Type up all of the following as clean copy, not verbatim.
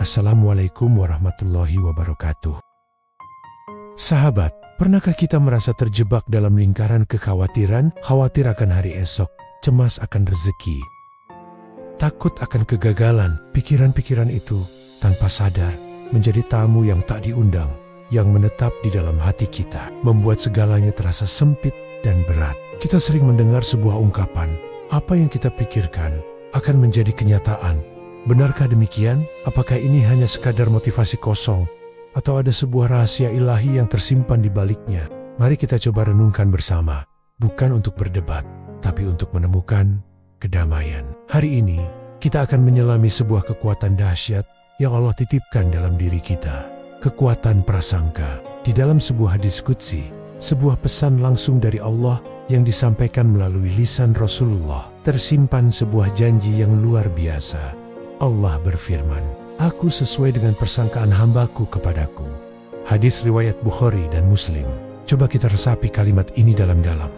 Assalamualaikum warahmatullahi wabarakatuh. Sahabat, pernahkah kita merasa terjebak dalam lingkaran kekhawatiran, khawatir akan hari esok, cemas akan rezeki, takut akan kegagalan? Pikiran-pikiran itu tanpa sadar menjadi tamu yang tak diundang, yang menetap di dalam hati kita, membuat segalanya terasa sempit dan berat. Kita sering mendengar sebuah ungkapan, apa yang kita pikirkan akan menjadi kenyataan. Benarkah demikian? Apakah ini hanya sekadar motivasi kosong, atau ada sebuah rahasia ilahi yang tersimpan di baliknya? Mari kita coba renungkan bersama, bukan untuk berdebat, tapi untuk menemukan kedamaian. Hari ini, kita akan menyelami sebuah kekuatan dahsyat yang Allah titipkan dalam diri kita. Kekuatan prasangka. Di dalam sebuah diskusi, sebuah pesan langsung dari Allah yang disampaikan melalui lisan Rasulullah, tersimpan sebuah janji yang luar biasa. Allah berfirman, "Aku sesuai dengan persangkaan hambaku kepadaku." Hadis riwayat Bukhari dan Muslim. Coba kita resapi kalimat ini dalam-dalam.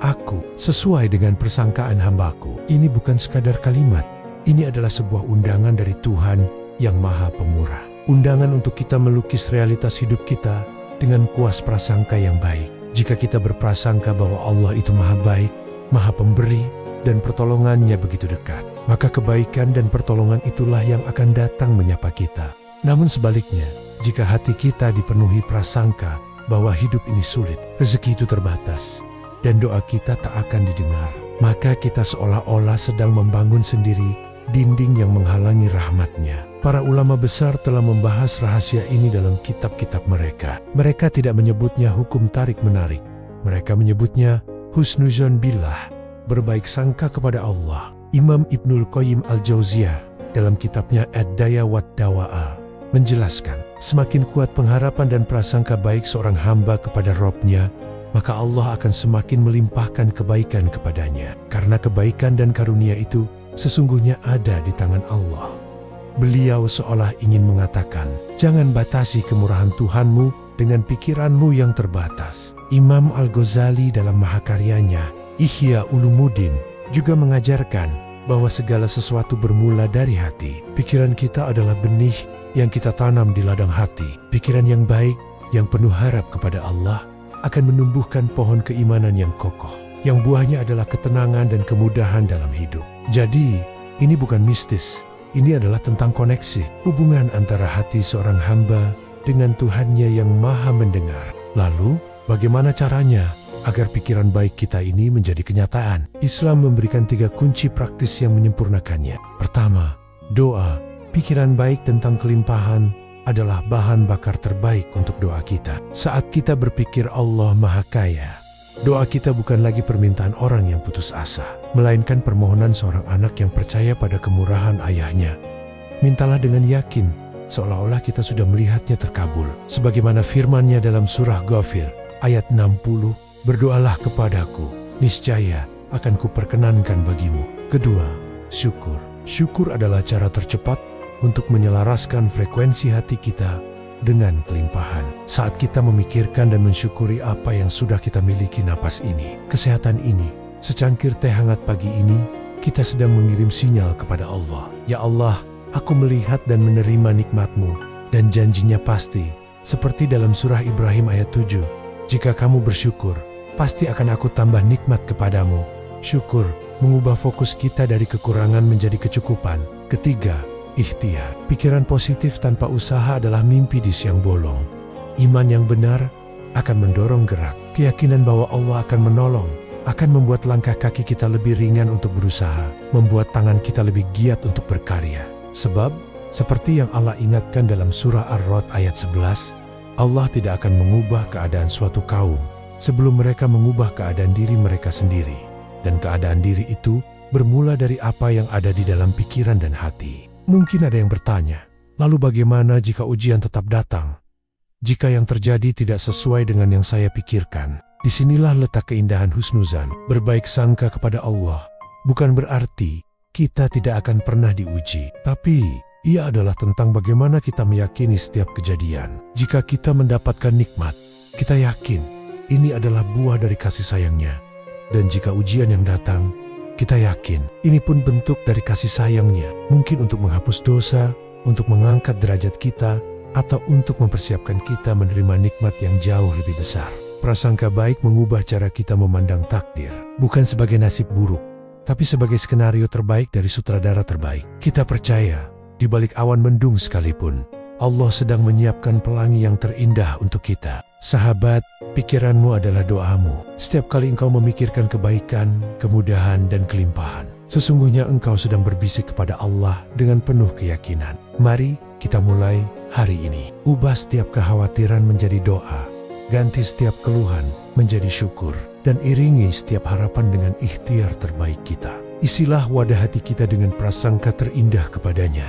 Aku sesuai dengan persangkaan hambaku. Ini bukan sekadar kalimat. Ini adalah sebuah undangan dari Tuhan yang Maha Pemurah. Undangan untuk kita melukis realitas hidup kita dengan kuas prasangka yang baik. Jika kita berprasangka bahwa Allah itu Maha Baik, Maha Pemberi, dan pertolongannya begitu dekat, maka kebaikan dan pertolongan itulah yang akan datang menyapa kita. Namun sebaliknya, jika hati kita dipenuhi prasangka bahwa hidup ini sulit, rezeki itu terbatas, dan doa kita tak akan didengar, maka kita seolah-olah sedang membangun sendiri dinding yang menghalangi rahmatnya. Para ulama besar telah membahas rahasia ini dalam kitab-kitab mereka. Mereka tidak menyebutnya hukum tarik-menarik. Mereka menyebutnya husnuzon billah, berbaik sangka kepada Allah. Imam Ibnul Qayyim Al-Jauziyah dalam kitabnya Ad-Daya Wad Dawa'a menjelaskan, semakin kuat pengharapan dan prasangka baik seorang hamba kepada Robnya, maka Allah akan semakin melimpahkan kebaikan kepadanya. Karena kebaikan dan karunia itu sesungguhnya ada di tangan Allah. Beliau seolah ingin mengatakan, jangan batasi kemurahan Tuhanmu dengan pikiranmu yang terbatas. Imam Al-Ghazali dalam mahakaryanya Ihya Ulumuddin juga mengajarkan bahwa segala sesuatu bermula dari hati. Pikiran kita adalah benih yang kita tanam di ladang hati. Pikiran yang baik, yang penuh harap kepada Allah, akan menumbuhkan pohon keimanan yang kokoh, yang buahnya adalah ketenangan dan kemudahan dalam hidup. Jadi, ini bukan mistis. Ini adalah tentang koneksi, hubungan antara hati seorang hamba dengan Tuhannya yang Maha Mendengar. Lalu, bagaimana caranya agar pikiran baik kita ini menjadi kenyataan? Islam memberikan 3 kunci praktis yang menyempurnakannya. Pertama, doa. Pikiran baik tentang kelimpahan adalah bahan bakar terbaik untuk doa kita. Saat kita berpikir Allah Maha Kaya, doa kita bukan lagi permintaan orang yang putus asa, melainkan permohonan seorang anak yang percaya pada kemurahan ayahnya. Mintalah dengan yakin, seolah-olah kita sudah melihatnya terkabul. Sebagaimana firman-Nya dalam surah Ghafir, ayat 60, "Berdoalah kepadaku, niscaya akan kuperkenankan bagimu." Kedua, syukur. Syukur adalah cara tercepat untuk menyelaraskan frekuensi hati kita dengan kelimpahan. Saat kita memikirkan dan mensyukuri apa yang sudah kita miliki, napas ini, kesehatan ini, secangkir teh hangat pagi ini, kita sedang mengirim sinyal kepada Allah. Ya Allah, aku melihat dan menerima nikmat-Mu, dan janjinya pasti, seperti dalam surah Ibrahim ayat 7, jika kamu bersyukur, pasti akan aku tambah nikmat kepadamu. Syukur mengubah fokus kita dari kekurangan menjadi kecukupan. Ketiga, ikhtiar. Pikiran positif tanpa usaha adalah mimpi di siang bolong. Iman yang benar akan mendorong gerak. Keyakinan bahwa Allah akan menolong akan membuat langkah kaki kita lebih ringan untuk berusaha, membuat tangan kita lebih giat untuk berkarya. Sebab, seperti yang Allah ingatkan dalam surah Ar-Ra'd ayat 11, Allah tidak akan mengubah keadaan suatu kaum sebelum mereka mengubah keadaan diri mereka sendiri. Dan keadaan diri itu bermula dari apa yang ada di dalam pikiran dan hati. Mungkin ada yang bertanya, lalu bagaimana jika ujian tetap datang? Jika yang terjadi tidak sesuai dengan yang saya pikirkan? Disinilah letak keindahan husnuzan. Berbaik sangka kepada Allah bukan berarti kita tidak akan pernah diuji, tapi ia adalah tentang bagaimana kita meyakini setiap kejadian. Jika kita mendapatkan nikmat, kita yakin ini adalah buah dari kasih sayangnya. Dan jika ujian yang datang, kita yakin ini pun bentuk dari kasih sayangnya, mungkin untuk menghapus dosa, untuk mengangkat derajat kita, atau untuk mempersiapkan kita menerima nikmat yang jauh lebih besar. Prasangka baik mengubah cara kita memandang takdir, bukan sebagai nasib buruk, tapi sebagai skenario terbaik dari sutradara terbaik. Kita percaya, di balik awan mendung sekalipun, Allah sedang menyiapkan pelangi yang terindah untuk kita. Sahabat, pikiranmu adalah doamu. Setiap kali engkau memikirkan kebaikan, kemudahan, dan kelimpahan, sesungguhnya engkau sedang berbisik kepada Allah dengan penuh keyakinan. Mari kita mulai hari ini. Ubah setiap kekhawatiran menjadi doa, ganti setiap keluhan menjadi syukur, dan iringi setiap harapan dengan ikhtiar terbaik kita. Isilah wadah hati kita dengan prasangka terindah kepadanya,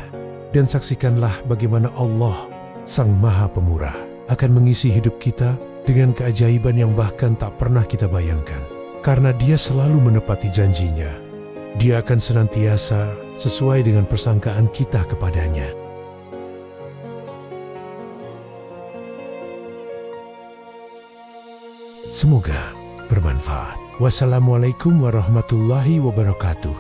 dan saksikanlah bagaimana Allah, Sang Maha Pemurah, akan mengisi hidup kita dengan keajaiban yang bahkan tak pernah kita bayangkan. Karena Dia selalu menepati janjinya, Dia akan senantiasa sesuai dengan persangkaan kita kepadanya. Semoga bermanfaat. Wassalamualaikum warahmatullahi wabarakatuh.